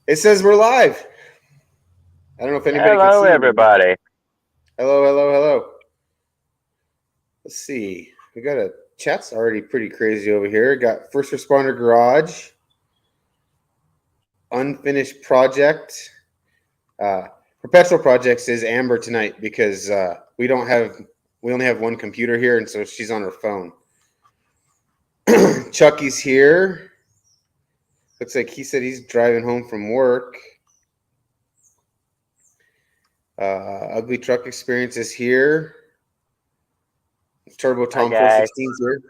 It says we're live. I don't know if anybody can Hello, see me. everybody. Hello, hello, hello. Let's see. We got a chat's already pretty crazy over here. Got first responder garage, unfinished project. Uh, Perpetual projects is Amber tonight because we only have one computer here, and so she's on her phone. Chucky's here. Looks like he said he's driving home from work. Ugly Truck Experience is here. Turbo Hi, Tom guys. 416 is here.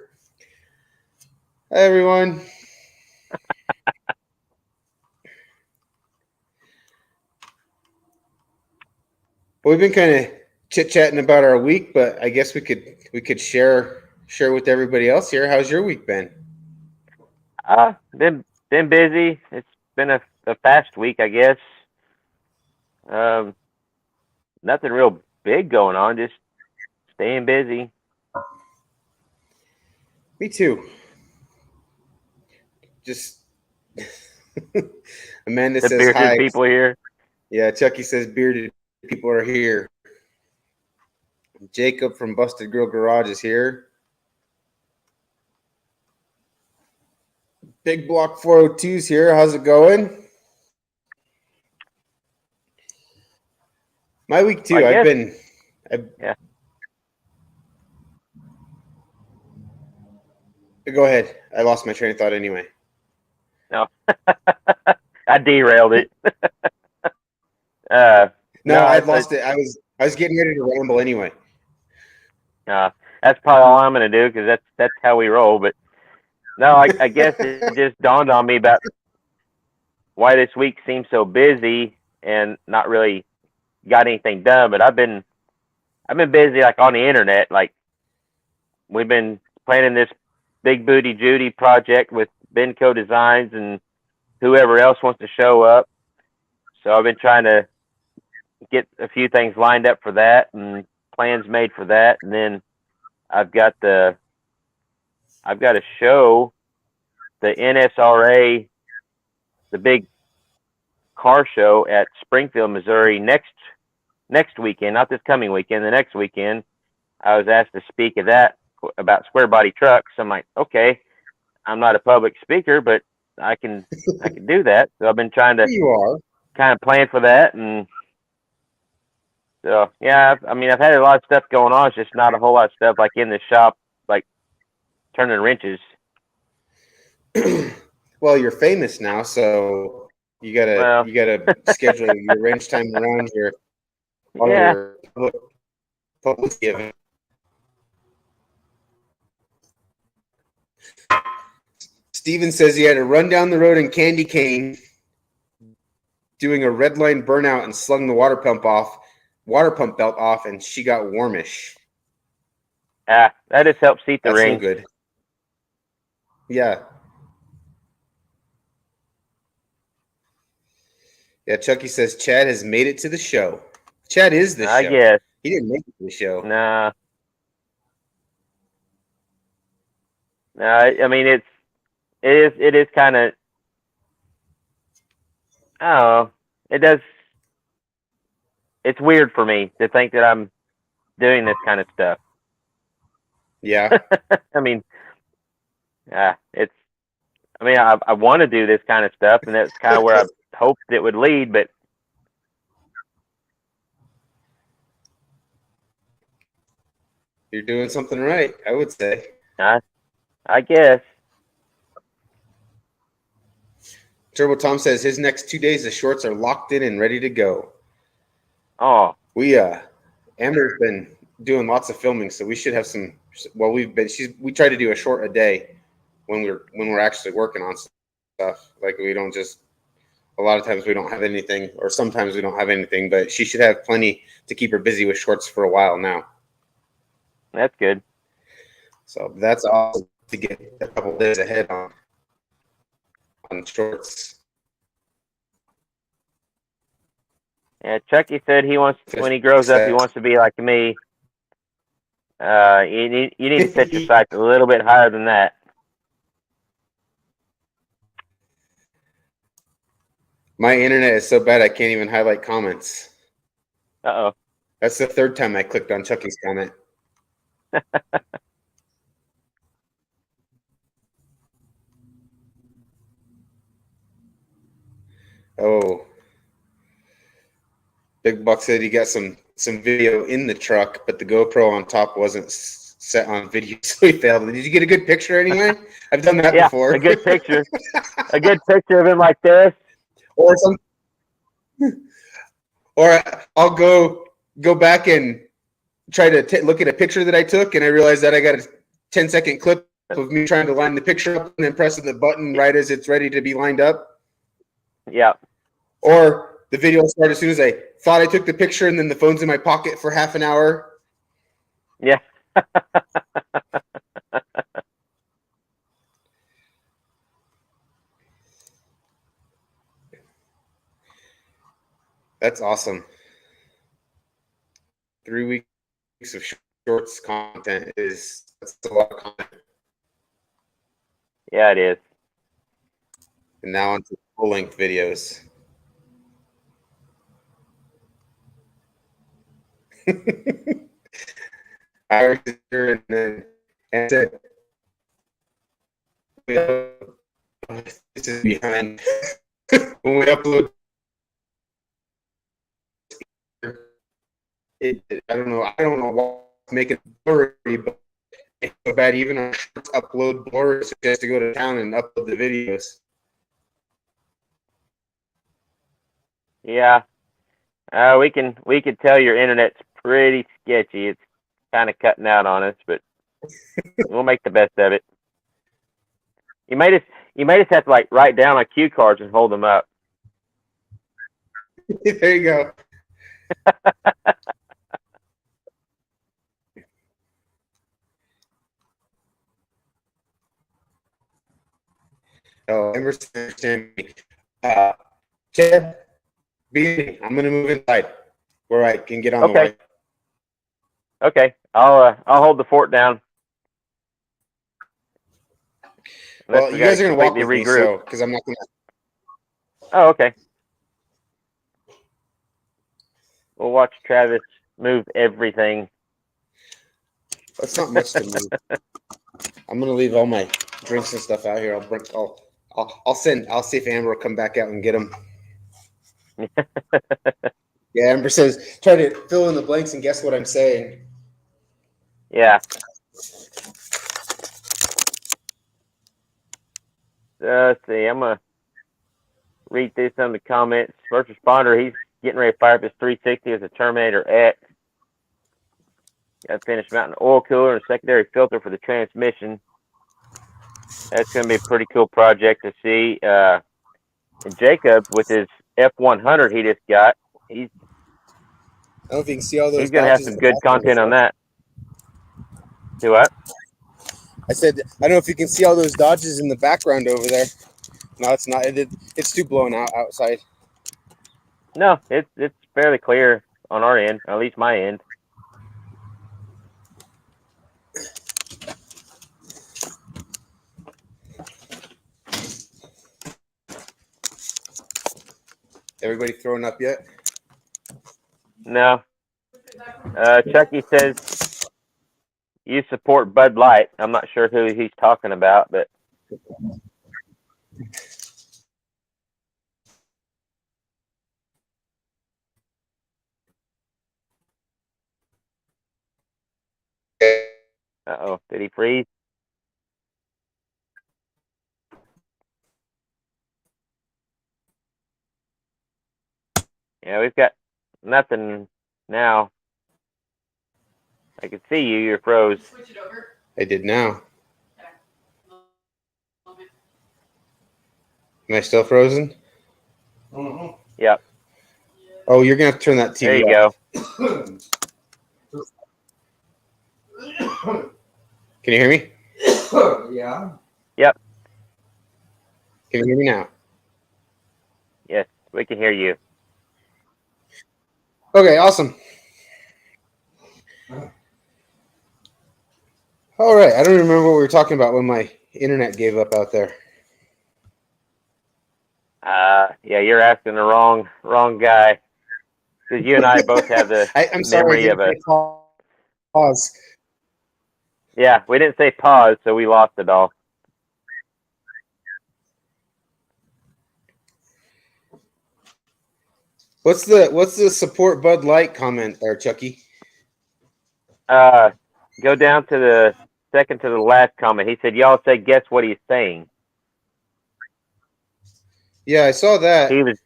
Hi, everyone. Well, we've been kind of chit chatting about our week, but I guess we could share with everybody else here. How's your week been? Been busy. It's been a fast week, I guess. Um, Nothing real big going on. Just staying busy. Me too. Just Amanda The says bearded hi. people here. Yeah, Chucky says bearded people are here. Jacob from Busted Grill Garage is here. Big Block 402's here. How's it going? My week I too. guess. I've Yeah. Go ahead. I lost my train of thought anyway. No, I derailed it. uh, No, no, I'd lost it. I was getting ready to ramble anyway. that's probably all I'm gonna do because that's how we roll. But no, I guess it just dawned on me about why this week seems so busy and not really got anything done. But I've been busy like on the internet. Like we've been planning this big booty Judy project with Benco Designs and whoever else wants to show up. So I've been trying to get a few things lined up for that and plans made for that. And then I've got the I've got to show the NSRA, the big car show at Springfield, Missouri next weekend, not this coming weekend, the next weekend. I was asked to speak at that about square body trucks. I'm like, okay, I'm not a public speaker, but I can I can do that. So I've been trying to You are. kind of plan for that, and so yeah, I mean I've had a lot of stuff going on. It's just not a whole lot of stuff like in the shop, like turning wrenches. Well, you're famous now, so Well, you gotta schedule your range time around your all yeah, your publicity events. Steven says he had to run down the road in candy cane doing a red line burnout and slung the water pump belt off, and she got warmish. that just helps seat the That's no ring. good. Yeah. Yeah, Chucky says Chad has made it to the show. Chad is the I show. guess. He didn't make it to the show. Nah, nah. I mean it is kind of. I don't know. It does. It's weird for me to think that I'm doing this kind of stuff. Yeah. I mean, it's. I mean, I want to do this kind of stuff, and that's kind of where I hoped it would lead. But You're doing something right, I would say. I, I guess. Turbo Tom says his next 2 days of shorts are locked in and ready to go. Oh, We Amber's been doing lots of filming, so we should have some. Well, we try to do a short a day when we're actually working on stuff. Like we don't just. A lot of times we don't have anything, or sometimes we don't have anything. But she should have plenty to keep her busy with shorts for a while now. that's good. So that's awesome to get a couple days ahead on shorts. Yeah, Chucky said he wants when he grows up, he wants to be like me. You need to set your sights a little bit higher than that. My internet is so bad I can't even highlight comments. Uh-oh. That's the third time I clicked on Chucky's comment. Oh. Big Buck said he got some video in the truck, but the GoPro on top wasn't set on video, so he failed. Did you get a good picture anyway? I've done that Yeah, before. a good picture. A good picture of him like this. Or some, or I'll go back and try to look at a picture that I took, and I realized that I got a 10-second clip of me trying to line the picture up and then pressing the button right as it's ready to be lined up. Yeah. Or the video will start as soon as I thought I took the picture, and then the phone's in my pocket for half an hour. Yeah. That's awesome. 3 weeks of shorts content that's a lot of content. Yeah, it is. And now onto full-length videos. I was here and said, this is behind. When we upload, I don't know what's making it blurry, but it's so bad. Even our shorts upload blurry, so just to go to town and upload the videos. Yeah. We can tell your internet's pretty sketchy. It's kind of cutting out on us, but we'll make the best of it. You may just have to like write down on cue cards and hold them up. There you go. Oh, Emerson, understand me. Chad, I'm gonna move inside where I can get on the Okay. Wi-Fi. Okay. I'll hold the fort down. Well, you guys are gonna walk with regroup. me, so because I'm not gonna. Oh, okay. We'll watch Travis move everything. That's not much to move. I'm gonna leave all my drinks and stuff out here. I'll see if Amber will come back out and get them. Yeah, Amber says try to fill in the blanks and guess what I'm saying. Yeah. Let's see. I'm gonna read through some of the comments. First responder, he's getting ready to fire up his 360 as a Terminator X. Got to finish mounting an oil cooler and a secondary filter for the transmission. That's going to be a pretty cool project to see. And Jacob, with his F100 he just got, I don't know if you can see all those. He's going to have some good content on that. Do what? I said, I don't know if you can see all those Dodges in the background over there. No, it's not. It's too blown out outside. No, it's fairly clear on our end, at least my end. Everybody throwing up yet? No. Chucky says you support Bud Light. I'm not sure who he's talking about, but uh-oh, did he freeze? Yeah, we've got nothing now. I can see you. You're froze. Switch it over. I did now. Am I still frozen? Mm-hmm. Yep. Oh, you're gonna have to turn that TV There you off. go. Can you hear me? Yeah. Yep. Can you hear me now? Yes, we can hear you. Okay, awesome. All right, I don't remember what we were talking about when my internet gave up out there. Yeah, you're asking the wrong guy. Because you and I both have the I'm sorry, memory I of a. didn't say pause. Yeah, we didn't say pause, so we lost it all. What's the support Bud Light comment there, Chucky? Go down to the second to the last comment. He said, "Y'all say guess what he's saying." Yeah, I saw that. He was.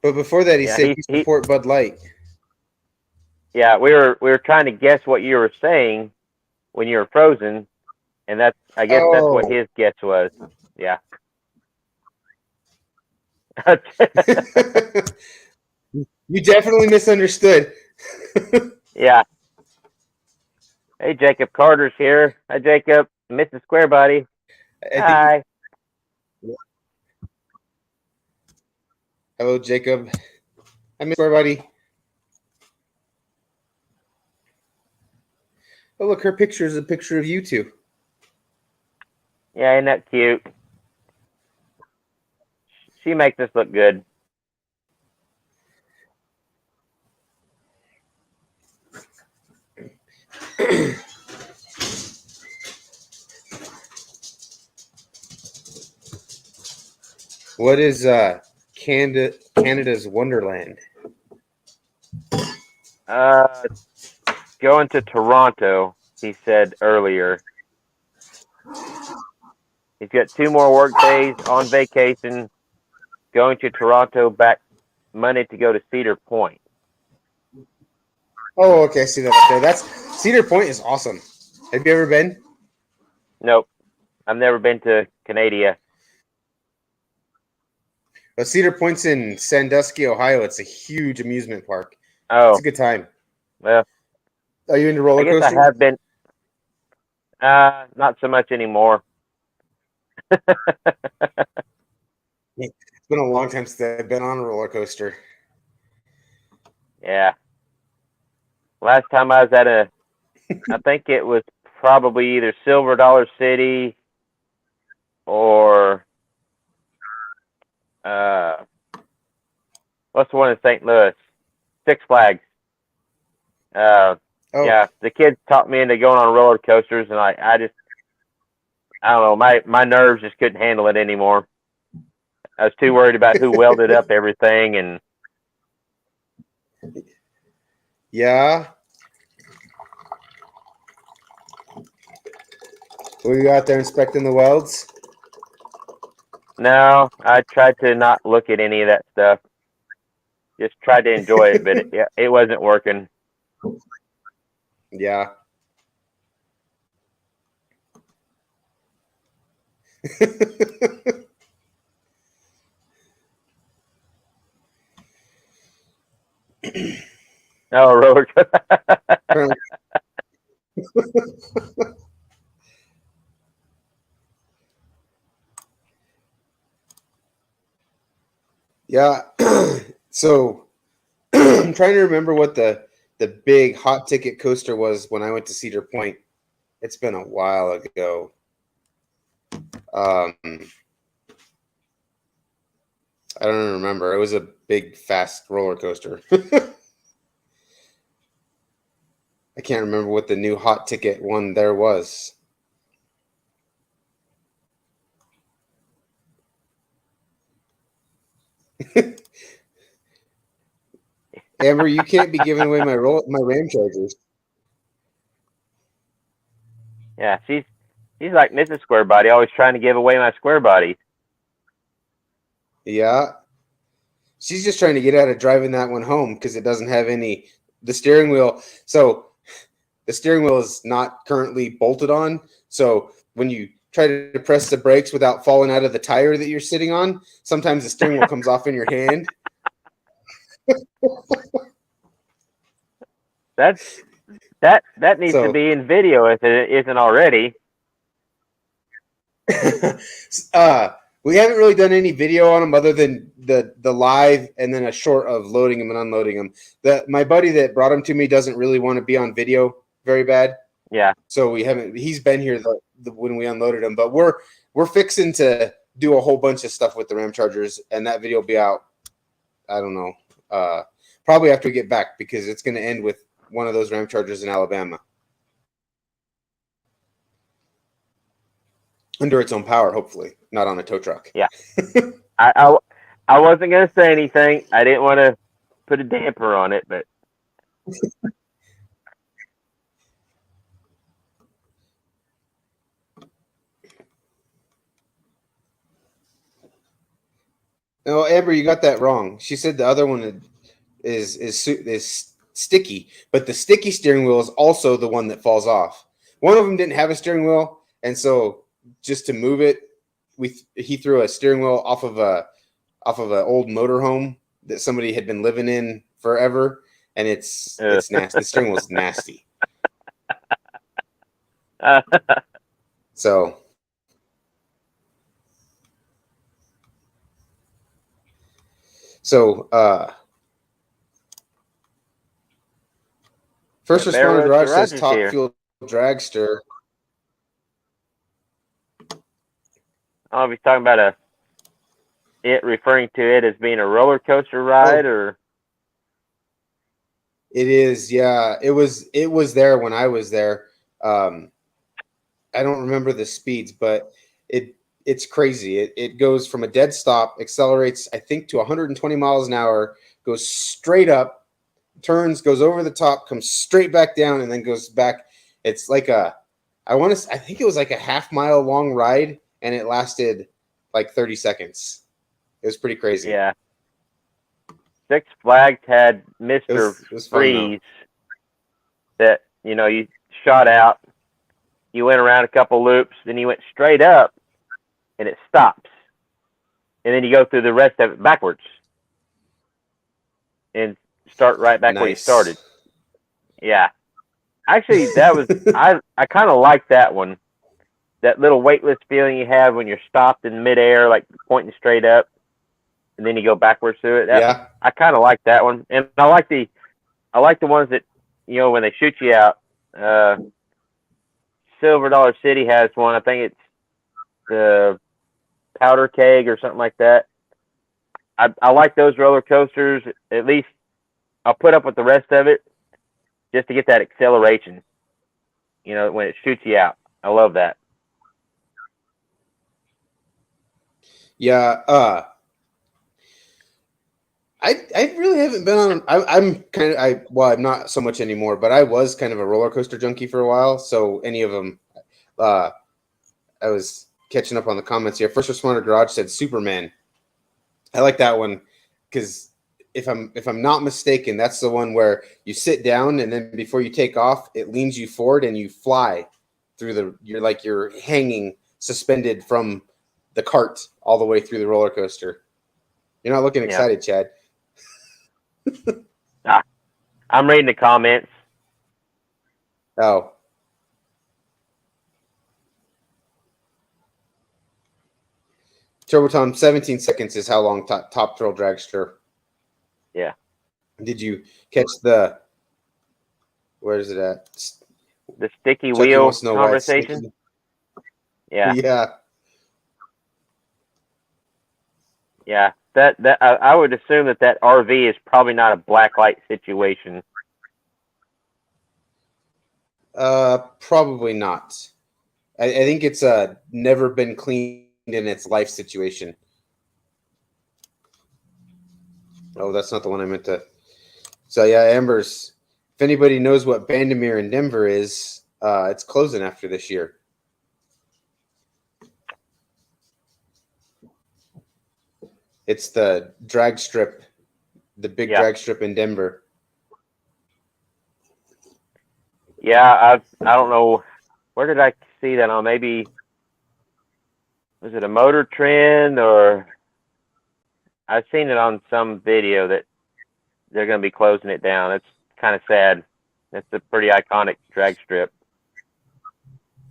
But before that, he Yeah, said you support Bud Light. Yeah, we were trying to guess what you were saying when you were frozen, and I guess that's what his guess was. Yeah. You definitely misunderstood. Yeah. Hey, Jacob Carter's here. Hi, Jacob. Mrs. Squarebody. Hi. Hello, Jacob. I miss everybody. Oh, look, her picture is a picture of you two. Yeah, isn't that cute? She makes us look good. What is Canada's Wonderland? Going to Toronto, he said earlier. He's got 2 more work days on vacation. Going to Toronto, back Monday to go to Cedar Point. Oh, okay, I see that up there. That's Cedar Point is awesome. Have you ever been? Nope, I've never been to Canada. Well, Cedar Point's in Sandusky, Ohio. It's a huge amusement park. Oh, it's a good time. Well, are you into roller coasters? I guess I have been. Not so much anymore. It's been a long time since I've been on a roller coaster. Yeah. Last time I was at I think it was probably either Silver Dollar City or what's the one in St. Louis? Six Flags. Yeah, the kids taught me into going on roller coasters, and I don't know, my nerves just couldn't handle it anymore. I was too worried about who welded up everything, and yeah. Were you out there inspecting the welds? No, I tried to not look at any of that stuff. Just tried to enjoy it, but it wasn't working. Yeah. Oh, roller. Yeah. So I'm trying to remember what the big hot ticket coaster was when I went to Cedar Point. It's been a while ago. I don't remember. It was a big, fast roller coaster. I can't remember what the new hot ticket one there was. Amber, you can't be giving away my RAM chargers. Yeah, she's like Mrs. Squarebody, always trying to give away my square body. Yeah. She's just trying to get out of driving that one home because it doesn't have the steering wheel. So the steering wheel is not currently bolted on. So when you try to press the brakes without falling out of the tire that you're sitting on, sometimes the steering wheel comes off in your hand. That needs to be in video if it isn't already. We haven't really done any video on them other than the live and then a short of loading them and unloading them. My buddy that brought them to me doesn't really want to be on video very bad. Yeah. So we haven't. He's been here when we unloaded them, but we're fixing to do a whole bunch of stuff with the Ram Chargers, and that video will be out. I don't know, probably after we get back, because it's going to end with one of those Ram Chargers in Alabama under its own power, hopefully, not on a tow truck. Yeah. I wasn't going to say anything. I didn't want to put a damper on it, but No, Amber, you got that wrong. She said the other one is sticky, but the sticky steering wheel is also the one that falls off. One of them didn't have a steering wheel, and so just to move it, he threw a steering wheel off of an old motorhome that somebody had been living in forever, and it's nasty. The steering wheel is nasty. So First Responder Garage says top fuel dragster. I don't know if he's talking about referring to it as being a roller coaster ride, or it is. Yeah, it was there when I was there. I don't remember the speeds, but it's crazy. It goes from a dead stop, accelerates, I think, to 120 miles an hour, goes straight up, turns, goes over the top, comes straight back down, and then goes back. It's like I think it was like a half-mile long ride, and it lasted like 30 seconds. It was pretty crazy. Yeah. Six Flags had Mr. Freeze that, you shot out, you went around a couple loops, then you went straight up, and it stops. And then you go through the rest of it backwards and start right back where you started. Yeah. Actually, that was I kind of like that one. That little weightless feeling you have when you're stopped in midair, like pointing straight up, and then you go backwards through it. I kind of like that one, and I like the ones that when they shoot you out. Silver Dollar City has one. I think it's the Powder Keg or something like that. I like those roller coasters. At least I'll put up with the rest of it just to get that acceleration. When it shoots you out. I love that. Yeah. I really haven't been on. I'm not so much anymore, but I was kind of a roller coaster junkie for a while. So any of them, I was catching up on the comments here. First Responder Garage said Superman. I like that one because if I'm not mistaken, that's the one where you sit down and then before you take off, it leans you forward and you fly through you're hanging suspended from the cart all the way through the roller coaster. You're not looking excited, Chad. I'm reading the comments. Oh. Turbo Tom, 17 seconds is how long top thrill dragster. Yeah. Did you catch where is it at? The sticky wheel conversation? Yeah. Yeah. Yeah. That I would assume that RV is probably not a blacklight situation. Probably not. I think it's never been cleaned in its life situation. Oh, that's not the one I meant to. So yeah, Amber's. If anybody knows what Bandimere in Denver is, it's closing after this year. It's the drag strip, the big drag strip in Denver. Yeah, I don't know. Where did I see that on? Maybe, was it a Motor Trend, or I've seen it on some video that they're going to be closing it down. It's kind of sad. It's a pretty iconic drag strip.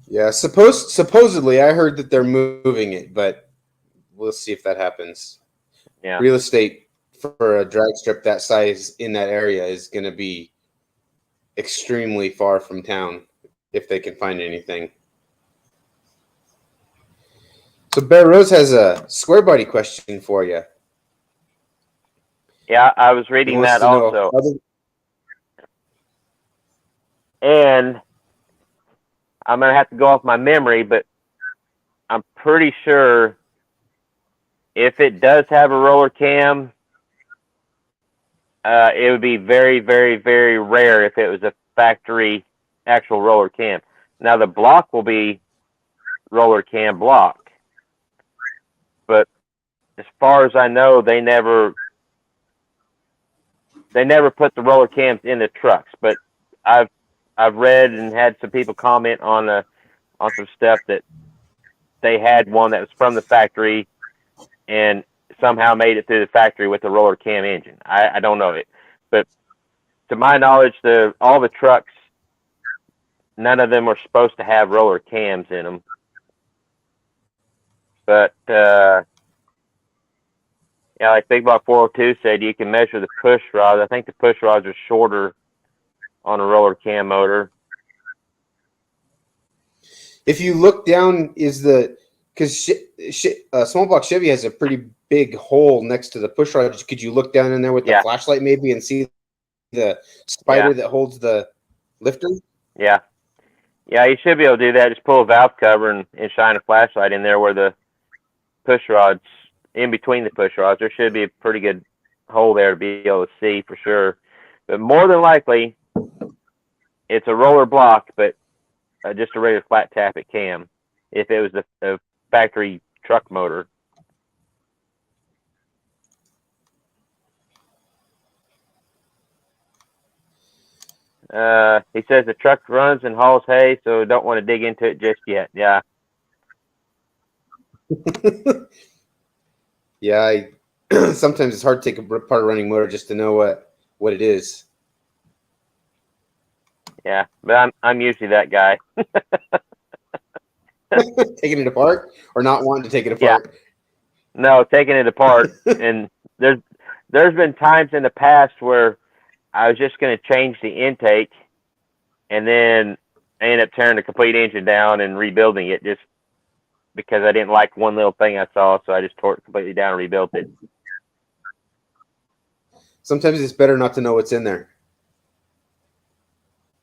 Yeah, supposedly I heard that they're moving it, but we'll see if that happens. Yeah. Real estate for a drag strip that size in that area is going to be extremely far from town if they can find anything. So Bear Rose has a square body question for you. Yeah, I was He reading wants that to know also. other- And I'm going to have to go off my memory, but I'm pretty sure if it does have a roller cam, it would be very, very, very rare if it was a factory actual roller cam. Now the block will be roller cam block, but as far as I know, they never put the roller cams in the trucks. But I've read and had some people comment on some stuff that they had one that was from the factory and somehow made it through the factory with the roller cam engine. I don't know it, but to my knowledge, all the trucks, none of them were supposed to have roller cams in them. But yeah, like Big Block 402 said, you can measure the push rods. I think the push rods are shorter on a roller cam motor. If you look down, because small block Chevy has a pretty big hole next to the push rod. Could you look down in there with the Yeah. flashlight maybe and see the spider that holds the lifter? Yeah. Yeah, you should be able to do that. Just pull a valve cover and shine a flashlight in there where the push rods, in between the push rods. There should be a pretty good hole there to be able to see for sure. But more than likely, it's a roller block, but just a regular flat tappet cam. If it was a factory truck motor. He says the truck runs and hauls hay, so don't want to dig into it just yet. Yeah. Yeah, sometimes it's hard to take apart a running motor just to know what it is. Yeah, but I'm usually that guy. Taking it apart or not wanting to take it apart? No, taking it apart. And there's been times in the past where I was just going to change the intake, and then I ended up tearing the complete engine down and rebuilding it just because I didn't like one little thing I saw, so I just tore it completely down and rebuilt it. Sometimes it's better not to know what's in there.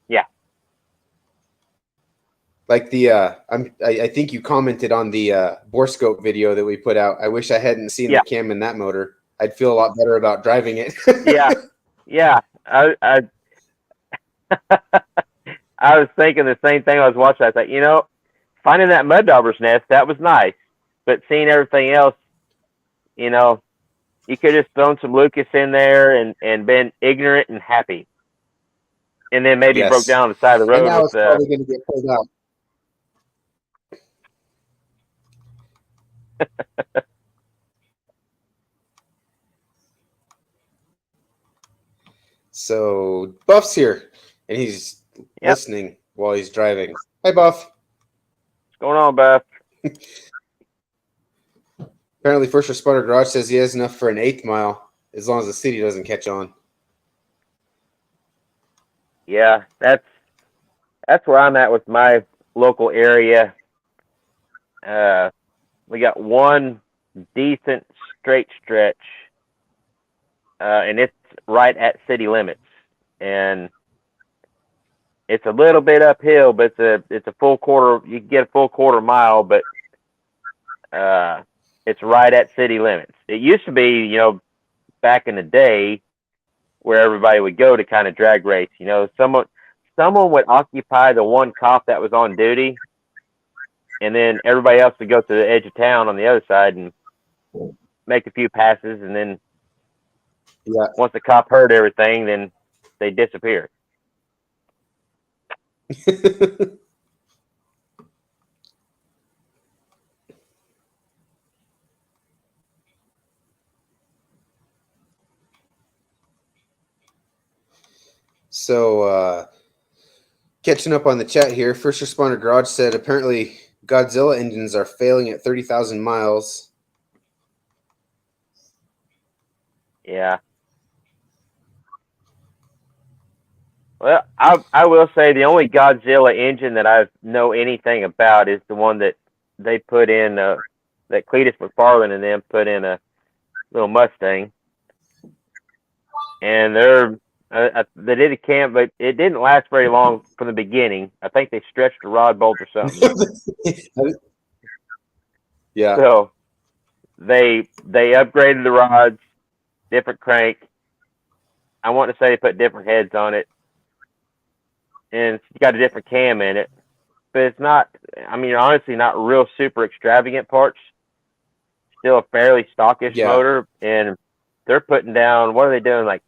Yeah. Like I think you commented on the borescope video that we put out. I wish I hadn't seen the cam in that motor. I'd feel a lot better about driving it. Yeah. I I was thinking the same thing. I was watching. I thought, finding that mud dauber's nest, that was nice, but seeing everything else, you could have thrown some Lucas in there and been ignorant and happy, and then maybe broke down on the side of the road. And now it's probably going to get pulled out. So Buff's here, and he's listening while he's driving. Hi, Buff. What's going on, Buff? Apparently, First Responder Garage says he has enough for an 8th mile, as long as the city doesn't catch on. Yeah, that's where I'm at with my local area. We got one decent straight stretch, and it's right at city limits, and it's a little bit uphill, but it's a full quarter. You can get a full quarter mile, but it's right at city limits. It used to be, back in the day, where everybody would go to kind of drag race. Someone would occupy the one cop that was on duty, and then everybody else would go to the edge of town on the other side and make a few passes, and then once the cop heard everything, then they disappear. So, catching up on the chat here, First Responder Garage said apparently Godzilla engines are failing at 30,000 miles. Yeah. Well, I will say the only Godzilla engine that I know anything about is the one that they put in that Cletus McFarland and them put in a little Mustang, and they did a cam, but it didn't last very long from the beginning. I think they stretched a rod bolt or something. Yeah. So they upgraded the rods, different crank. I want to say they put different heads on it, and it's got a different cam in it. But it's not. I mean, honestly, not real super extravagant parts. Still a fairly stockish Yeah. motor, and they're putting down. What are they doing? Like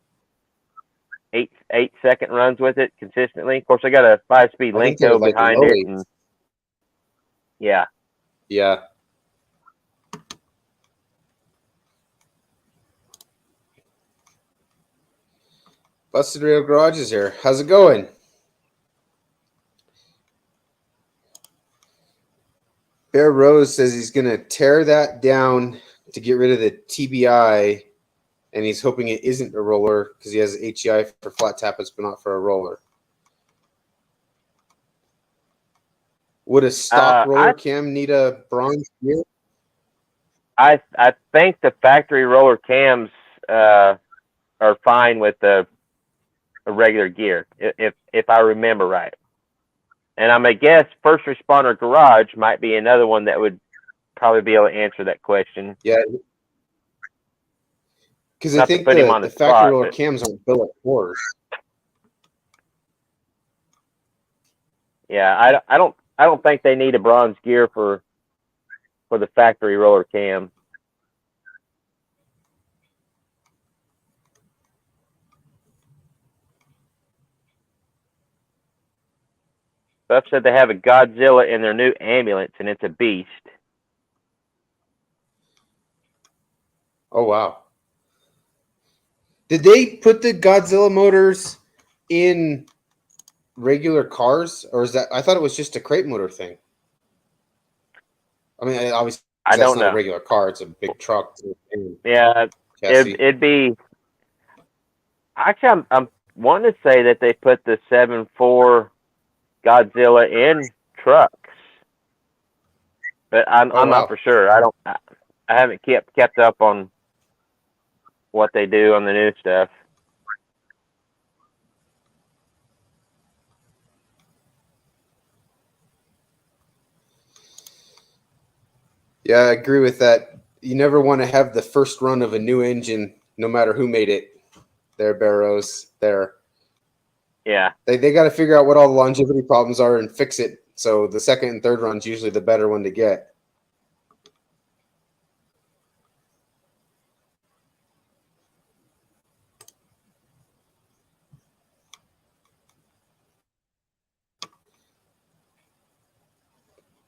8-second runs with it consistently. Of course, they got a 5-speed I think it Lenco was like behind low it, eights. and yeah. Yeah. Busted Rail Garage is here. How's it going? Bear Rose says he's going to tear that down to get rid of the TBI, and he's hoping it isn't a roller because he has HEI for flat tappets, but not for a roller. Would a stock roller cam need a bronze gear? I think the factory roller cams are fine with a regular gear, if I remember right. And I'm going to guess First Responder Garage might be another one that would probably be able to answer that question. Yeah. Because I think the factory roller cams aren't billet cores. Yeah, I don't think they need a bronze gear for the factory roller cam. Buff said they have a Godzilla in their new ambulance, and it's a beast. Oh, wow. Did they put the Godzilla motors in regular cars, or is that? I thought it was just a crate motor thing. I mean, obviously, I don't know. Not a regular car; it's a big truck. Yeah, it'd be. Actually, I'm wanting to say that they put the 7.4 Godzilla in trucks, but I'm not for sure. I haven't kept up on what they do on the new stuff. Yeah, I agree with that. You never want to have the first run of a new engine, no matter who made it. There, Barrows. There. Yeah. They got to figure out what all the longevity problems are and fix it. So the second and third run's usually the better one to get.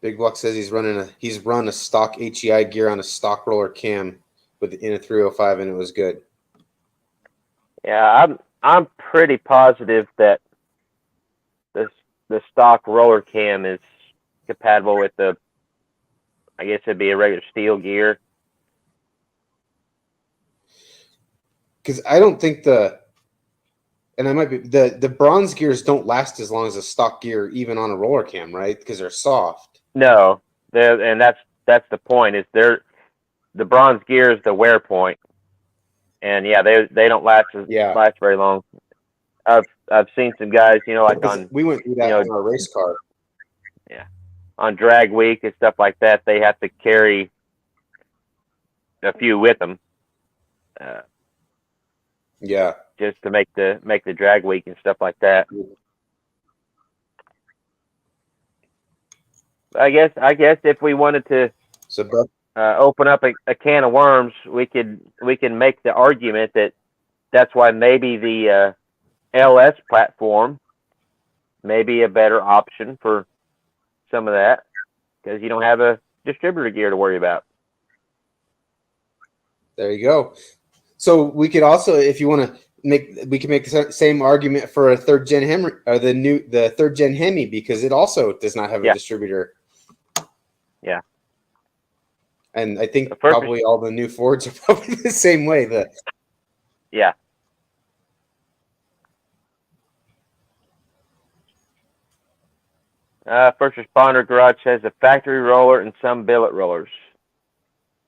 Big Buck says he's run a stock HEI gear on a stock roller cam in a 305, and it was good. Yeah, I'm pretty positive that the stock roller cam is compatible with I guess it'd be a regular steel gear. Because I don't think and I might be the bronze gears don't last as long as a stock gear, even on a roller cam, right? Because they're soft. No, and that's the point. Is the bronze gear is the wear point, and yeah, they don't last very long. I've seen some guys, like we went through that on our race car. Yeah, on drag week and stuff like that, they have to carry a few with them. Yeah, just to make the drag week and stuff like that. I guess if we wanted to open up a can of worms, we can make the argument that that's why maybe the LS platform may be a better option for some of that, because you don't have a distributor gear to worry about. There you go. So we could also, if you want to we can make the same argument for a third gen Hemi, or the third gen Hemi, because it also does not have a distributor. Yeah. And I think probably all the new Fords are probably the same way. Yeah. First Responder Garage has a factory roller and some billet rollers.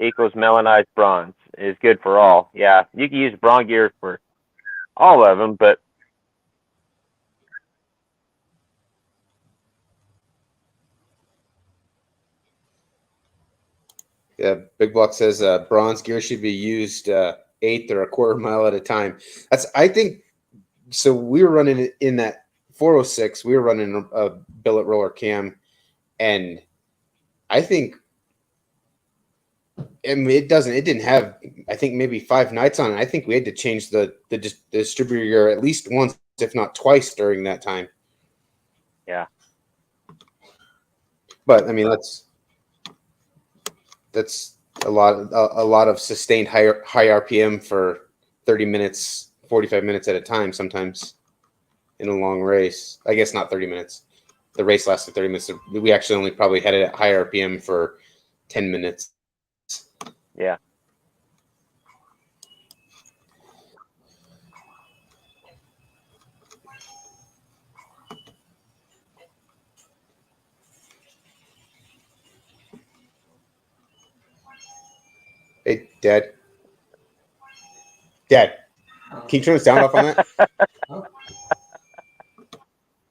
equals melanized bronze is good for all. Yeah, you can use bronze gear for all of them, but Yeah, Big Block says bronze gear should be used eighth or a quarter mile at a time. I think so. We were running it in that 406. We were running a billet roller cam, and I think, and it didn't have, I think maybe 5 nights on it. I think we had to change the distributor gear at least once, if not twice, during that time. yeah. But I mean, that's a lot of sustained high RPM for 30 minutes, 45 minutes at a time sometimes in a long race. I guess not 30 minutes. The race lasted 30 minutes. We actually only probably had it at high RPM for 10 minutes. Yeah. Hey, Dad. Can you turn the sound off on that? Huh?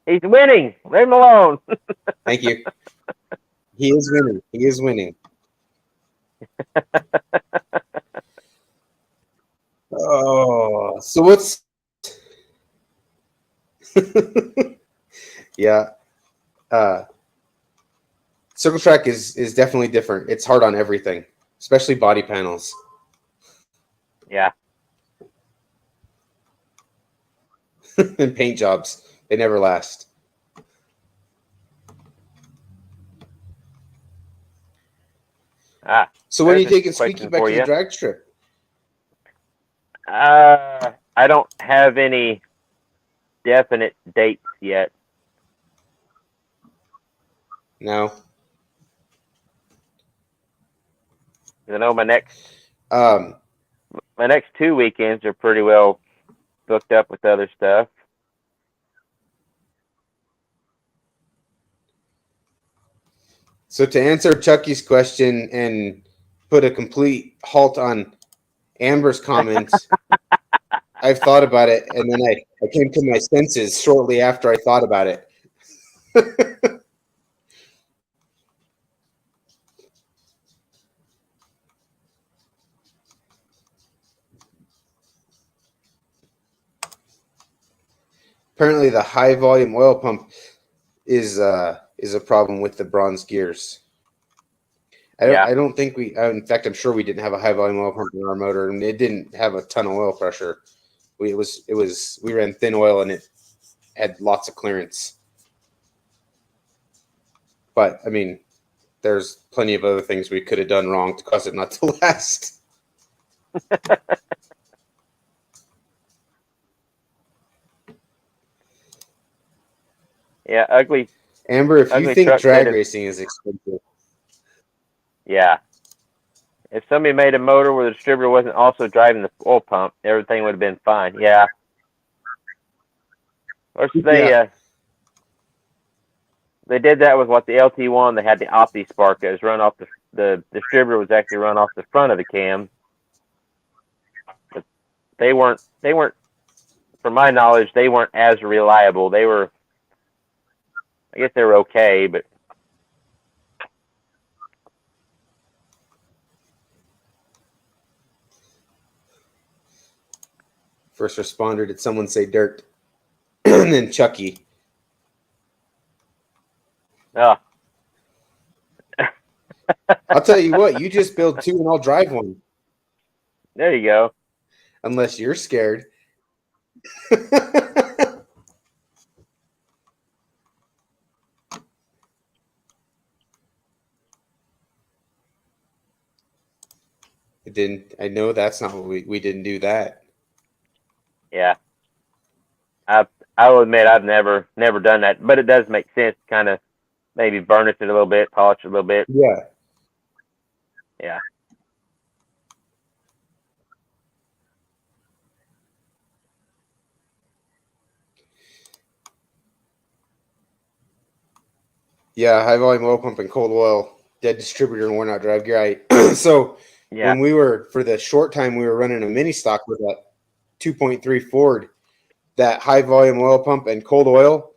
He's winning. Leave him alone. Thank you. He is winning. He is winning. Oh, so what's yeah. Circle track is definitely different. It's hard on everything, especially body panels. Yeah. And paint jobs. They never last. So when are you There's a taking Squeaky question back for to the you. drag strip? I don't have any definite dates yet. No. I know my next Um, 2 weekends are pretty well booked up with other stuff. so to answer Chucky's question and put a complete halt on Amber's comment, I've thought about it, and then I came to my senses shortly after I thought about it. Apparently, the high volume oil pump is a problem with the bronze gears. I don't think we. In fact, I'm sure we didn't have a high volume oil pump in our motor, and it didn't have a ton of oil pressure. We ran thin oil, and it had lots of clearance. But I mean, there's plenty of other things we could have done wrong to cause it not to last. Yeah, ugly. Amber, if you Ugly think truck drag said it- racing is expensive, Yeah. If somebody made a motor where the distributor wasn't also driving the oil pump, everything would have been fine. Yeah. Or they did that with the LT1. They had the Opti spark that was run off the distributor was actually run off the front of the cam. But they weren't, from my knowledge, they weren't as reliable. They were, I guess they were okay, but first responder, did someone say dirt? And then Chucky. oh, I'll tell you what, you just build two and I'll drive one. there you go. Unless you're scared. I know that's not what we didn't do that. Yeah. I will admit I've never done that, but it does make sense to kind of maybe burnish it a little bit, polish it a little bit. Yeah. Yeah. Yeah, high volume oil pump and cold oil, dead distributor and worn out drive gear. So Yeah. When we were, for the short time we were running a mini stock with that 2.3 Ford, that high volume oil pump and cold oil,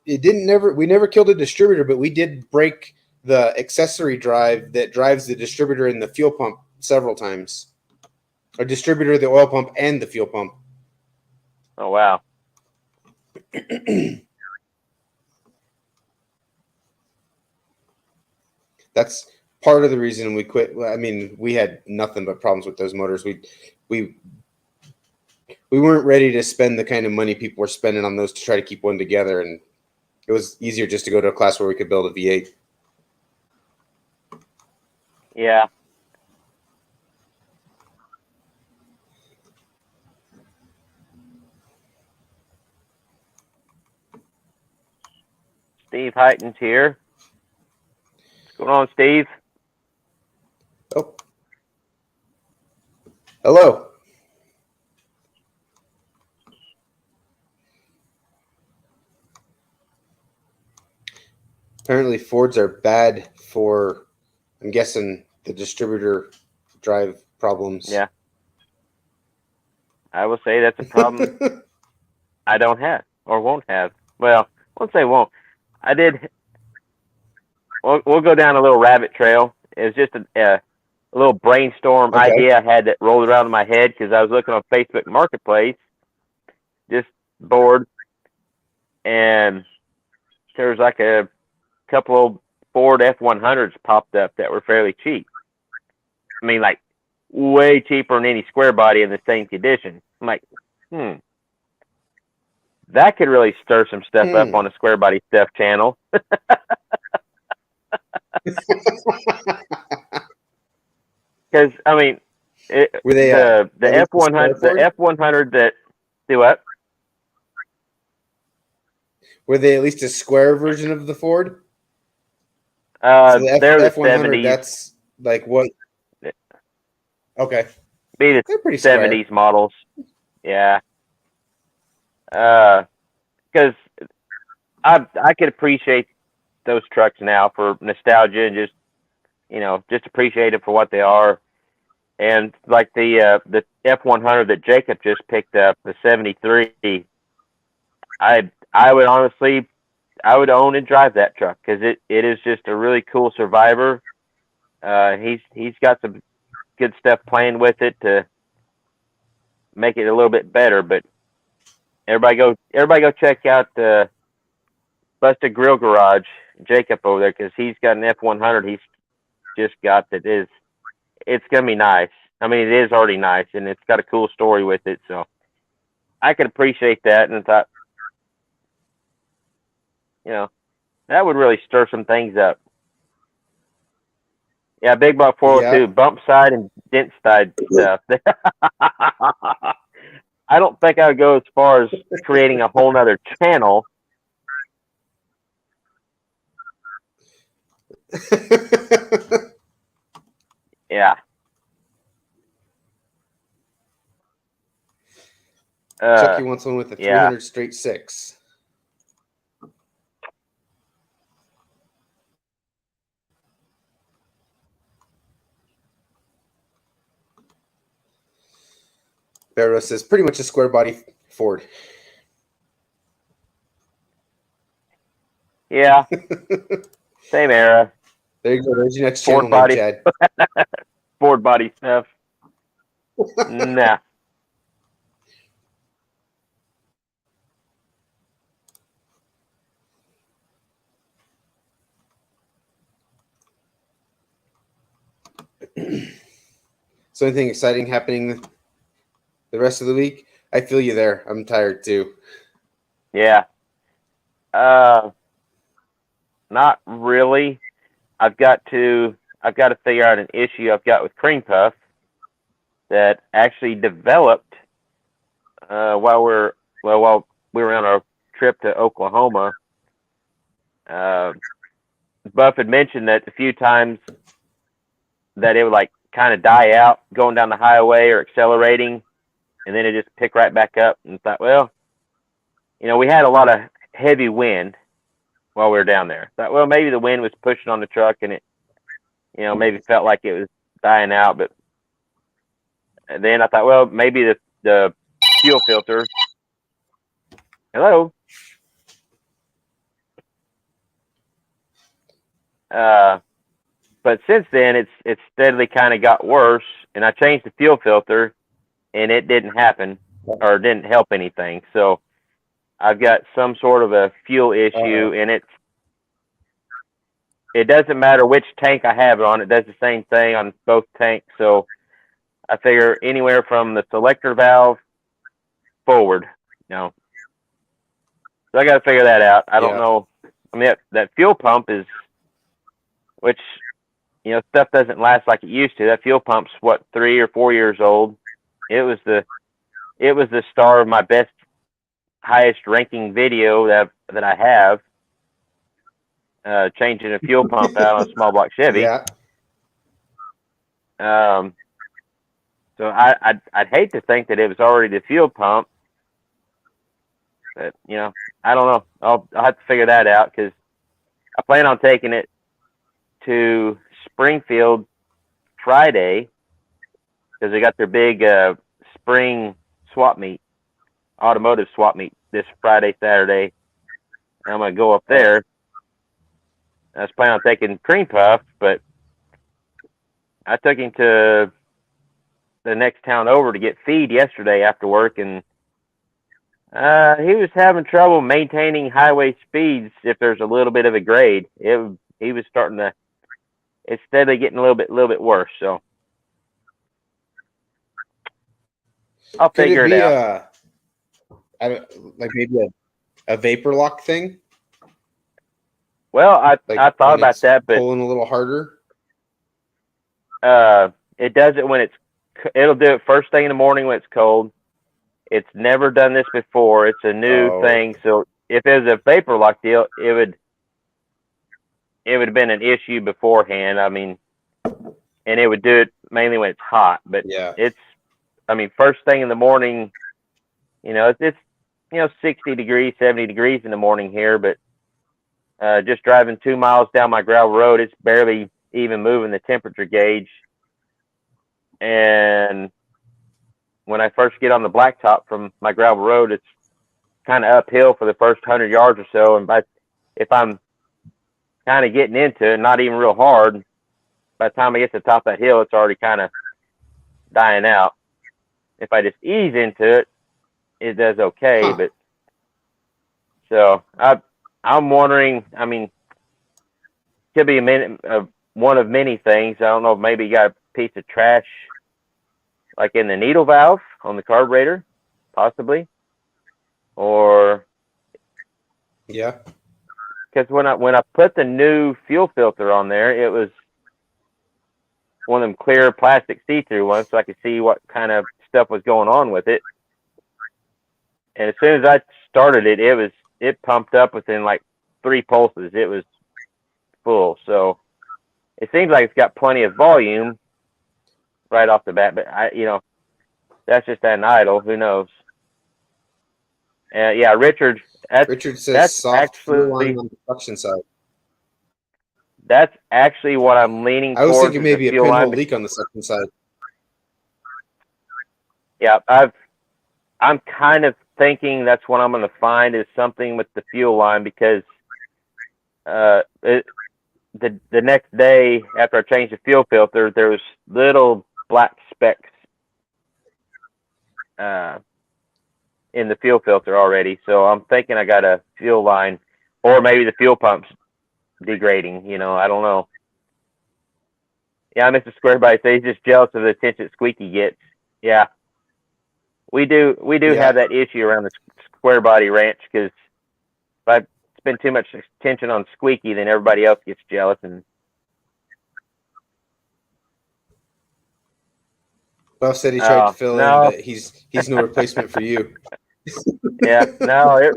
we never killed a distributor, but we did break the accessory drive that drives the distributor and the fuel pump several times. A distributor, the oil pump, and the fuel pump. Oh wow. That's part of the reason we quit. I mean, we had nothing but problems with those motors. We weren't ready to spend the kind of money people were spending on those to try to keep one together, and it was easier just to go to a class where we could build a V8. Yeah. Steve Heighton's here. What's going on, Steve? Oh, hello. Apparently, Fords are bad for, I'm guessing, the distributor drive problems. Yeah. I will say that's a problem I don't have or won't have. Well, I won't say won't. I did. We'll go down a little rabbit trail. It was just a little brainstorm Okay. idea I had that rolled around in my head because I was looking on Facebook Marketplace, just bored, and there was like a couple of Ford F100s popped up that were fairly cheap. I mean, like way cheaper than any square body in the same condition. I'm like, that could really stir some stuff up on the square body stuff channel. Because I mean, Were they the F100 that do what? Were they at least a square version of the Ford? So the they're the F100. 70s. That's like what? Okay, Be the they're pretty 70s square. models. Yeah. Because I could appreciate those trucks now for nostalgia and just appreciate it for what they are. And like the F100 that Jacob just picked up, the 73, I would honestly I would own and drive that truck because it is just a really cool survivor. He's got some good stuff playing with it to make it a little bit better. But everybody go check out Busted Grill Garage, Jacob over there, because he's got an F100 he's just got it's gonna be nice. I mean, it is already nice, and it's got a cool story with it. So I could appreciate that, and I thought, that would really stir some things up. Yeah, Big Buck 402, Yeah. bump side and dent side stuff. I don't think I would go as far as creating a whole nother channel. Yeah. Chucky wants one with a 300 straight six. Barrow says pretty much a square body Ford. Yeah. Same era. There you go. There's your next Ford channel body. name, Chad. Ford body stuff. Nah. So anything exciting happening the rest of the week? I feel you there. I'm tired too. Yeah. Not really. I've got to figure out an issue I've got with Cream Puff that actually developed while we were on our trip to Oklahoma. Buff had mentioned that a few times that it would like kind of die out going down the highway or accelerating, and then it just pick right back up. And thought, well, we had a lot of heavy wind while we were down there. Thought, well, maybe the wind was pushing on the truck and it, maybe felt like it was dying out. But And then I thought, well, maybe the fuel filter. Hello. But since then, it's steadily kind of got worse, and I changed the fuel filter, and it didn't happen or didn't help anything. So I've got some sort of a fuel issue, and it doesn't matter which tank I have it on. It does the same thing on both tanks. So I figure anywhere from the selector valve forward. So I got to figure that out. I don't know. I mean, that fuel pump is, which, stuff doesn't last like it used to. That fuel pump's 3 or 4 years old. It was the star of my best, highest ranking video that I have. Changing a fuel pump out on a small block Chevy. Yeah. So I'd hate to think that it was already the fuel pump, but I don't know. I'll have to figure that out, because I plan on taking it to Springfield Friday, because they got their big spring swap meet, automotive swap meet this Friday, Saturday. And I'm gonna go up there. I was planning on taking Cream Puff, but I took him to the next town over to get feed yesterday after work, and he was having trouble maintaining highway speeds if there's a little bit of a grade. He was starting to, it's steadily getting a little bit worse. So I'll figure it out. Like maybe a vapor lock thing? Well, I thought about that, but pulling a little harder. It does it when it'll do it first thing in the morning when it's cold. It's never done this before. It's a new thing. So if it was a vapor lock deal, it would have been an issue beforehand. I mean, and it would do it mainly when it's hot. But first thing in the morning, it's 60 degrees, 70 degrees in the morning here, but just driving 2 miles down my gravel road, it's barely even moving the temperature gauge. And when I first get on the blacktop from my gravel road, it's kind of uphill for the first 100 yards or so. And if I'm kind of getting into it, not even real hard, by the time I get to the top of that hill, it's already kind of dying out. If I just ease into it, it does okay. But so I'm wondering, I mean, could be one of many things. I don't know, maybe you got a piece of trash like in the needle valve on the carburetor, possibly. Or because when I put the new fuel filter on there, it was one of them clear plastic see-through ones, so I could see what kind of stuff was going on with it. And as soon as I started it, it pumped up within like 3 pulses. It was full. So it seems like it's got plenty of volume right off the bat, but that's just an idle. Who knows? Richard says that's soft fuel line on the suction side. That's actually what I'm leaning towards. I was thinking maybe a fuel pinhole line leak on the suction side. Yeah, I'm kind of thinking that's what I'm going to find is something with the fuel line, because the next day after I changed the fuel filter, there was little black specks in the fuel filter already. So I'm thinking I got a fuel line, or maybe the fuel pump's degrading. I don't know. Yeah, Mr. Squarebody says he's just jealous of the attention Squeaky gets. Yeah, we do have that issue around the Square Body Ranch, because if I spend too much attention on Squeaky, then everybody else gets jealous. And Buff said he tried to fill in, but he's no replacement for you. Yeah, no, it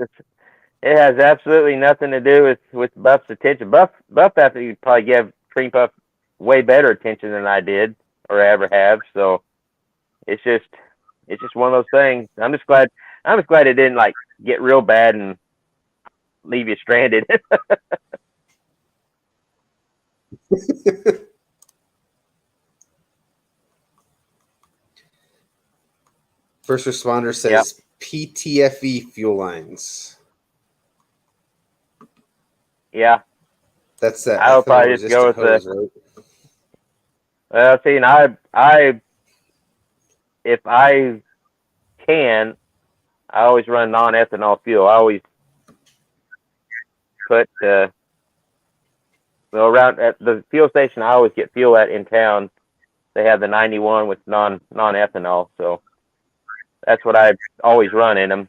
has absolutely nothing to do with Buff's attention. Buff after you probably give Cream Puff way better attention than I did or ever have. So it's just one of those things. I'm just glad it didn't like get real bad and leave you stranded. First responder says PTFE fuel lines. Yeah, That's that I would ethanol probably just go resistant with hose, right? see, and I, if I can, I always run non-ethanol fuel. I always put, around at the fuel station I always get fuel at in town. They have the 91 with non-ethanol, so that's what I always run in them.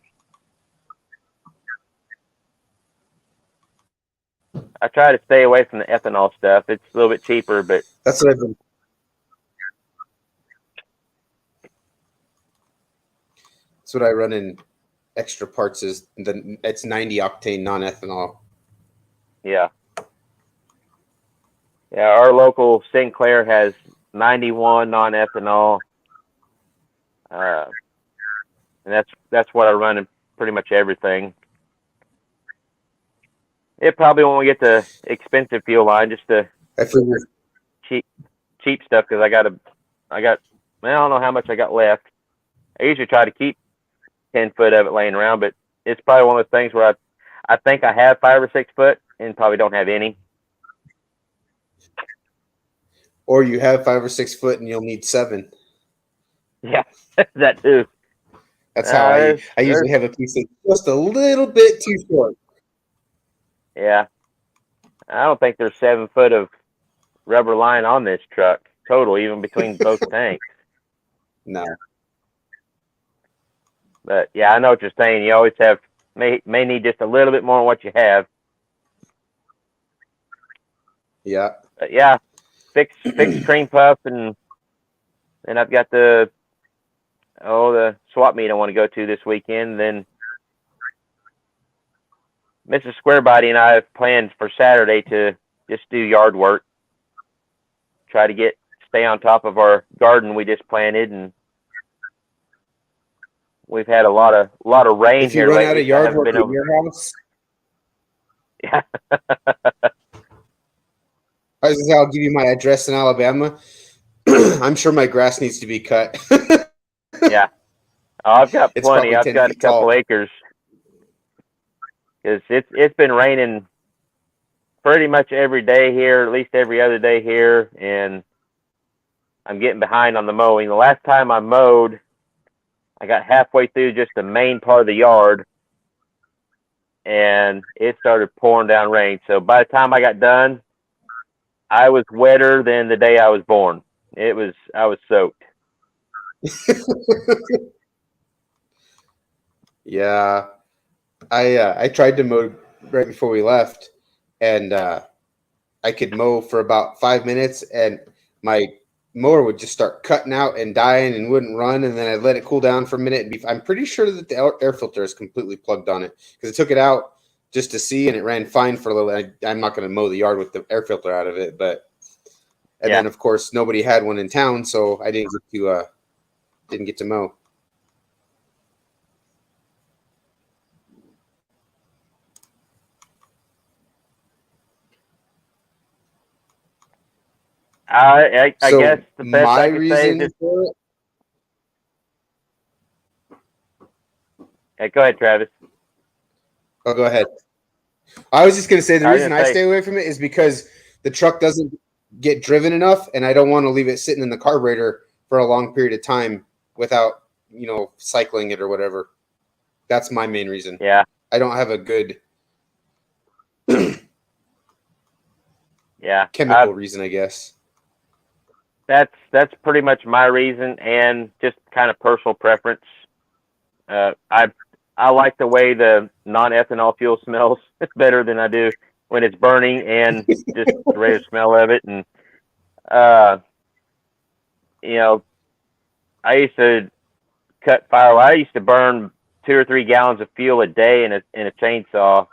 I try to stay away from the ethanol stuff. It's a little bit cheaper, but That's what I've been. That's what I run in extra parts. It's 90 octane non-ethanol. yeah. Yeah, our local Sinclair has 91 non-ethanol, and that's what I run in pretty much everything. It probably won't get the expensive fuel line, just the I figure. cheap stuff because I got I don't know how much I got left. I usually try to keep 10 foot of it laying around, but it's probably one of those things where I think I have 5 or 6 foot and probably don't have any. Or you have 5 or 6 foot and you'll need 7. Yeah, that too. That's how I usually have a piece that's just a little bit too short. Yeah, I don't think there's 7 foot of rubber line on this truck total, even between both tanks. No. But yeah, I know what you're saying. You always may need just a little bit more than what you have. Yeah. But yeah, fix cream puff, and I've got the swap meet I want to go to this weekend. Then Mrs. Squarebody and I have planned for Saturday to just do yard work, try to stay on top of our garden we just planted, and we've had a lot of rain if you here run lately. out of yard work at your house, yeah. I'll give you my address in Alabama. I'm sure my grass needs to be cut. Yeah. Oh, I've got It's plenty. probably I've 10 got a feet couple tall. acres because it's been raining pretty much every day here, at least every other day here, and I'm getting behind on the mowing. The last time I mowed, I got halfway through just the main part of the yard, and it started pouring down rain. So by the time I got done, I was wetter than the day I was born. I was soaked. Yeah. I tried to mow right before we left, and I could mow for about 5 minutes, and my mower would just start cutting out and dying and wouldn't run, and then I'd let it cool down for a minute. I'm pretty sure that the air filter is completely plugged on it because I took it out just to see, and it ran fine for a little. I'm not going to mow the yard with the air filter out of it, and then of course nobody had one in town, so I didn't get to mow. I So guess the best my I could say is reason for it. Hey, go ahead, Travis. Oh, go ahead. I was just going to say the reason I say, stay away from it is because the truck doesn't get driven enough, and I don't want to leave it sitting in the carburetor for a long period of time without, cycling it or whatever. That's my main reason. Yeah. I don't have a good chemical reason, I guess. That's pretty much my reason, and just kind of personal preference. I like the way the non-ethanol fuel smells better than I do when it's burning and just the regular smell of it. And I used to cut fire. I used to burn 2 or 3 gallons of fuel a day in a chainsaw,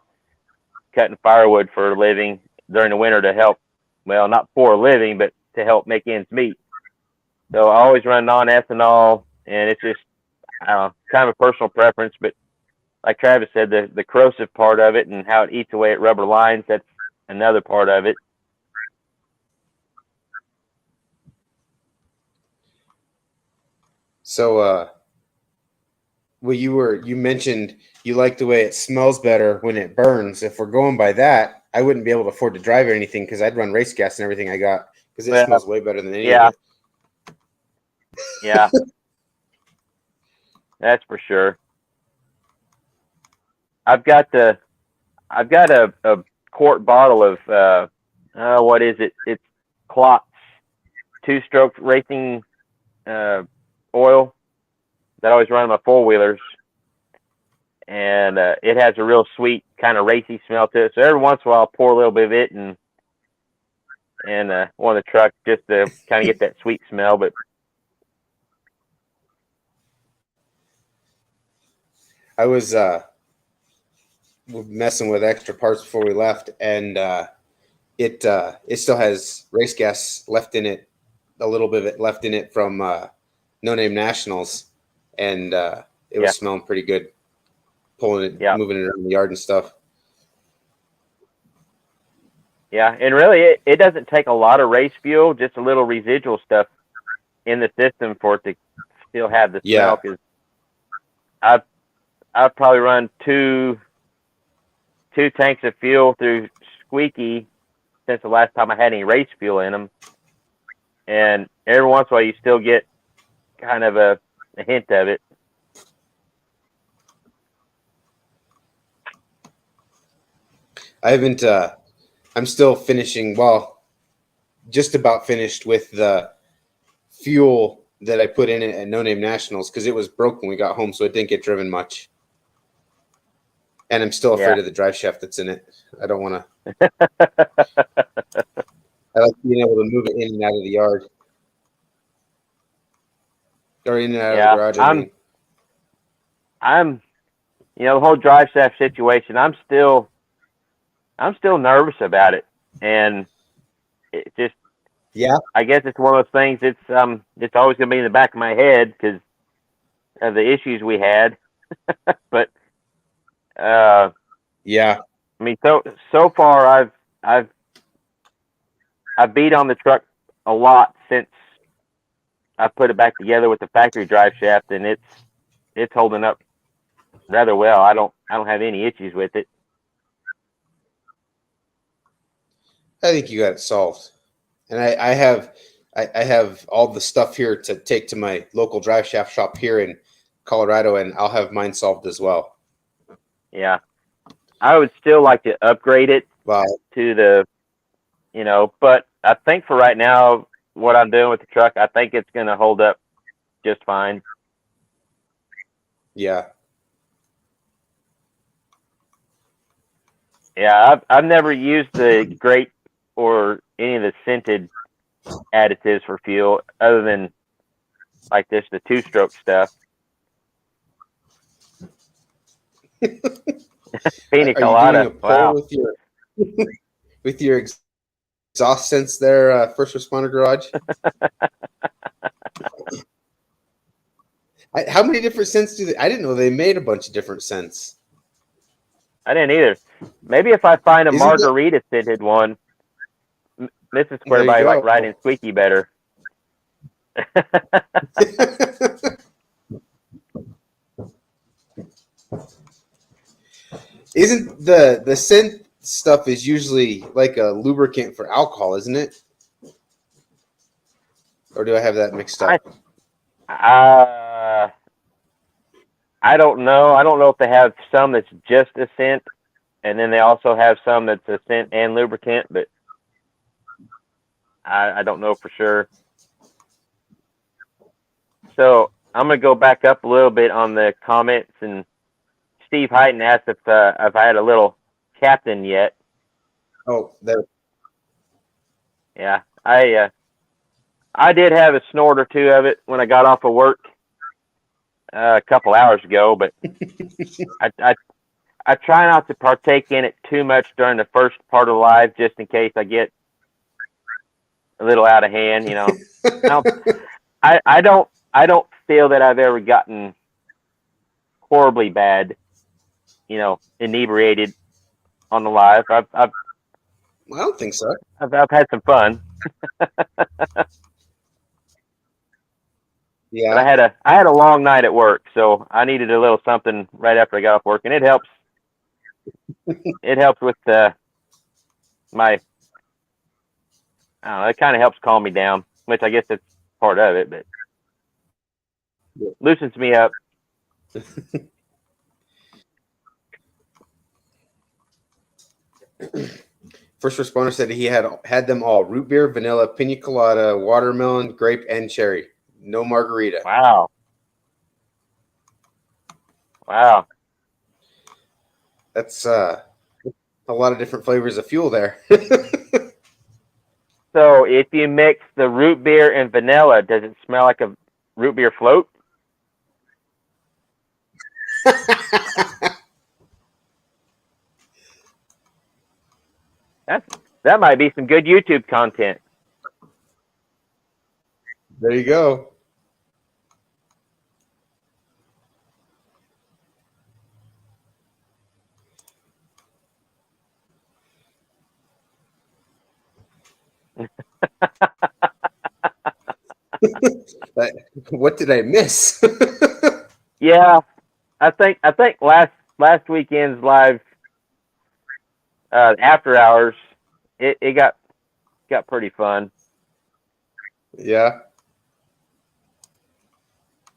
cutting firewood for a living during the winter to help. Well, not for a living, but to help make ends meet. So I always run non-ethanol, and it's just kind of a personal preference. But like Travis said, the corrosive part of it and how it eats away at rubber lines, that's another part of it. So Well, you mentioned you like the way it smells better when it burns. If we're going by that, I wouldn't be able to afford to drive or anything because I'd run race gas and everything I got because it Well, smells way better than any of yeah, it. yeah, that's for sure. I've got the I've got a quart bottle of what is it? It's Klotz two-stroke racing uh, oil that I always run on my four-wheelers, and it has a real sweet kind of racy smell to it. So every once in a while, I'll pour a little bit of it and one of the truck just to kind of get that sweet smell. But I was messing with extra parts before we left, and it still has race gas left in it, a little bit of it left in it from No Name Nationals, and it was yeah, smelling pretty good. Pulling it, yeah, moving it around the yard and stuff. yeah, and really, it doesn't take a lot of race fuel, just a little residual stuff in the system for it to still have the Yeah, smell. Because I've I've probably run two tanks of fuel through Squeaky since the last time I had any race fuel in them, and every once in a while you still get kind of a hint of it. I haven't. I'm still finishing. Well, just about finished with the fuel that I put in it at No Name Nationals because it was broke when we got home, so it didn't get driven much. And I'm still Yeah, afraid of the drive shaft that's in it. I don't want to. I like being able to move it in and out of the yard or in and out of the yeah. garage. I I'm mean, I'm the whole drive shaft situation. I'm still nervous about it, and it just yeah, I guess it's one of those things. It's always gonna be in the back of my head because of the issues we had. But uh, yeah. I mean, so far I've I've beat on the truck a lot since I put it back together with the factory drive shaft, and it's holding up rather well. I don't have any issues with it. I think you got it solved. And I have all the stuff here to take to my local drive shaft shop here in Colorado, and I'll have mine solved as well. Yeah, I would still like to upgrade it Wow. to but I think for right now, what I'm doing with the truck, I think it's going to hold up just fine. Yeah. Yeah, I've never used the grate or any of the scented additives for fuel other than like the two-stroke stuff. Pina Are you doing a colada. poll Wow. with your exhaust sense there, first responder garage? How many different scents do they? I didn't know they made a bunch of different scents. I didn't either. Maybe if I find a Isn't that? margarita scented one, Mrs. There you Squarebody like riding go. Squeaky better. Isn't the scent stuff is usually like a lubricant for alcohol, isn't it? Or do I have that mixed I up? uh, I don't know. I don't know if they have some that's just a scent, and then they also have some that's a scent and lubricant, but I don't know for sure. So I'm gonna go back up a little bit on the comments, and Steve Heighton asked if I had a little captain yet. Oh, there. Yeah, I did have a snort or two of it when I got off of work a couple hours ago, but I, I I try not to partake in it too much during the first part of life, just in case I get a little out of hand. Now, I don't feel that I've ever gotten horribly bad, inebriated on the live. I don't think so. I've had some fun. Yeah. But I had a long night at work, so I needed a little something right after I got off work, and it helps. It helps with my. I don't know. It kind of helps calm me down, which I guess that's part of it, but loosens me up. First responder said he had them all: root beer, vanilla, pina colada, watermelon, grape, and cherry. No margarita. Wow. Wow. That's a lot of different flavors of fuel there. So if you mix the root beer and vanilla, does it smell like a root beer float? That might be some good YouTube content. There you go. What did I miss? Yeah, I think last weekend's live after hours, it got pretty fun. Yeah.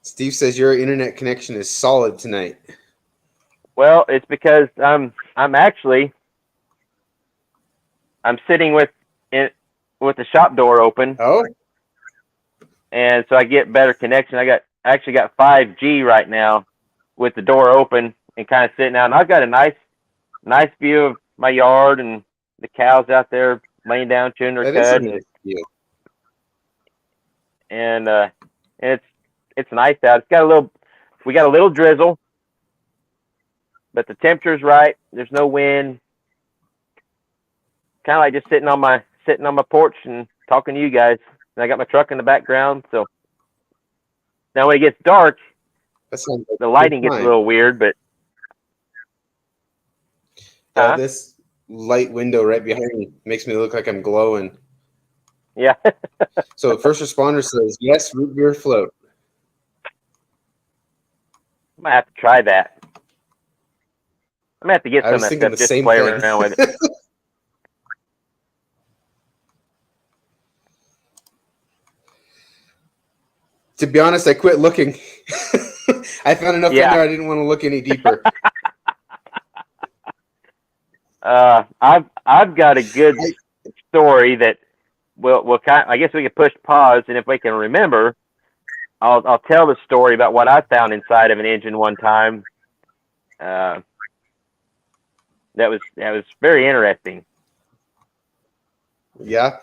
Steve says your internet connection is solid tonight. Well, it's because I'm sitting with the shop door open. Oh, and so I get better connection. I actually got 5G right now with the door open and kind of sitting out. And I've got a nice view of my yard and the cows out there laying down chewing their that is a cud. nice view. And it's nice out. We got a little drizzle, but the temperature's right. There's no wind. Kind of like just sitting on my porch and talking to you guys. And I got my truck in the background. So now when it gets dark, That sounds like the lighting gets a little weird, but this light window right behind me makes me look like I'm glowing. yeah. So first responder says yes, root beer float. I might have to try that. I'm gonna have to get I some was of that thinking stuff the just to same play thing. around with it. To be honest, I quit looking. I found enough in Yeah. there. I didn't want to look any deeper. I've got a good story that we'll I guess we can push pause, and if we can remember, I'll tell the story about what I found inside of an engine one time. That was very interesting. Yeah.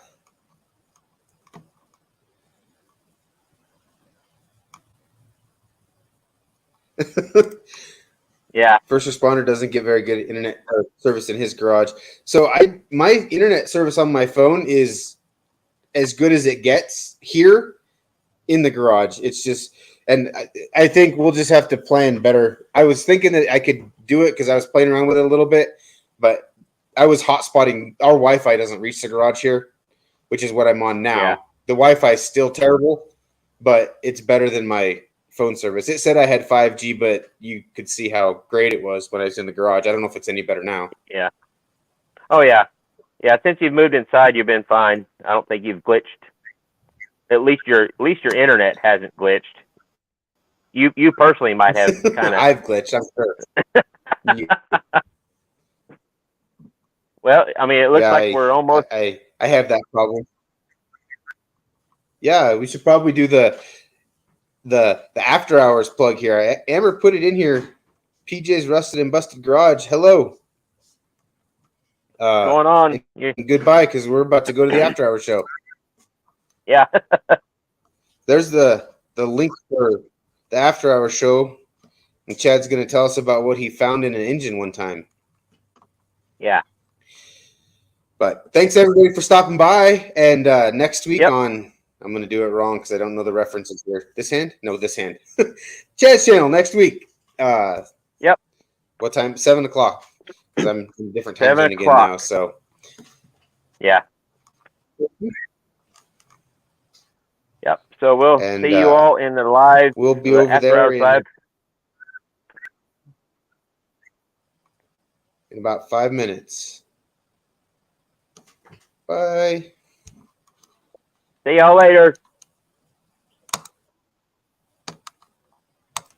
Yeah. First responder doesn't get very good internet service in his garage. So my internet service on my phone is as good as it gets here in the garage. It's just, and I think we'll just have to plan better. I was thinking that I could do it because I was playing around with it a little bit, but I was hotspotting. Our Wi-Fi doesn't reach the garage here, which is what I'm on now. Yeah. The Wi-Fi is still terrible, but it's better than my phone service. It said I had 5G, but you could see how great it was when I was in the garage. I don't know if it's any better now. Yeah. Oh yeah. Yeah. Since you've moved inside, you've been fine. I don't think you've glitched. At least your internet hasn't glitched. You personally might have kind of. I've glitched, I'm sure. Well, I mean, it looks like we're almost. I have that problem. Yeah, we should probably do the after hours plug here. Amber put it in here. PJ's Rusted and Busted Garage. Hello. Going on. Goodbye, because we're about to go to the after hour show. Yeah. There's the link for the after hour show, and Chad's going to tell us about what he found in an engine one time. Yeah. But thanks everybody for stopping by. And next week on, I'm going to do it wrong because I don't know the references here. This hand? No, this hand. Chad's channel next week. Yep. What time? 7 o'clock. Because I'm in a different time 7 zone again o'clock. now. So. Yeah. Yep. So we'll And, see you all in the live we'll be over after there hours live. in about 5 minutes. Bye. See y'all later.